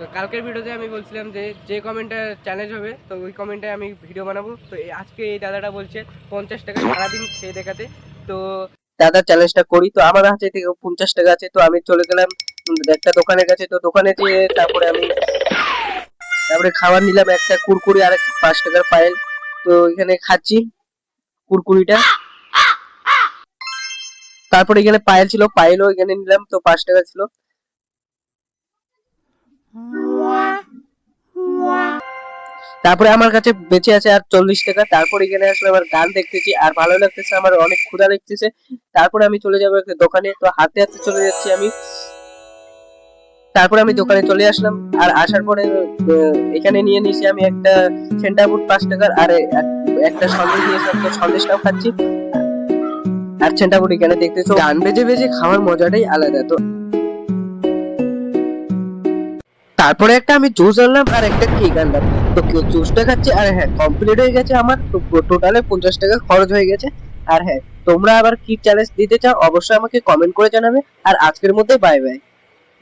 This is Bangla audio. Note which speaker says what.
Speaker 1: তো কালকের ভিডিওতে আমি বলছিলাম যে যে কমেন্টটা চ্যালেঞ্জ হবে তো ওই কমেন্টে আমি ভিডিও বানাবো। তো আজকে এই দাদাটা বলছে 50 টাকা সারাদিন খেয়ে দেখাতে। তো দাদা চ্যালেঞ্জটা করি। তো আমার হাতে থেকে 50 টাকা আছে, তো আমি চলে গেলাম একটা দোকানের কাছে। তো দোকানে যেয়ে তারপরে খাবার নিলাম, একটা কুরকুরি আর 5 টাকার পায়েল। তো এখানে খাচ্ছি কুরকুরিটা। তারপরে এখানে পায়েল ছিল, পায়েলও এখানে নিলাম, তো 5 টাকা ছিল। তারপরে আমার কাছে বেঁচে আছে আর 40 টাকা। তারপরে এখানে আসলে আমার গান দেখতেছি আর ভালো লাগতেছে, আমার অনেক ক্ষুধা লাগতেছে। তারপরে আমি চলে যাবো একটা দোকানে, তো হাঁটতে হাঁটতে চলে যাচ্ছি আমি। তারপরে আমি দোকানে চলে আসলাম, আর আসার পরে এখানে নিয়ে নিয়েছি আমি একটা সেন্টারফুড 5 টাকার, আর একটা সন্দেশ নিয়েছিলাম, তো সন্দেশটাও খাচ্ছি। আর সেন্টারফুড এখানে দেখতেছো গান বেজে বেজে খাওয়ার মজাটাই আলাদা। তো তারপরে একটা আমি জুস আনলাম আর একটা কেক আনলাম। তো জুসটা খাচ্ছি, আর হ্যাঁ কমপ্লিট হয়ে গেছে আমার। তো টোটালে 50 টাকা খরচ হয়ে গেছে। আর হ্যাঁ, তোমরা আবার কি চ্যালেঞ্জ দিতে চাও অবশ্যই আমাকে কমেন্ট করে জানাবে। আর আজকের মধ্যে বাই বাই।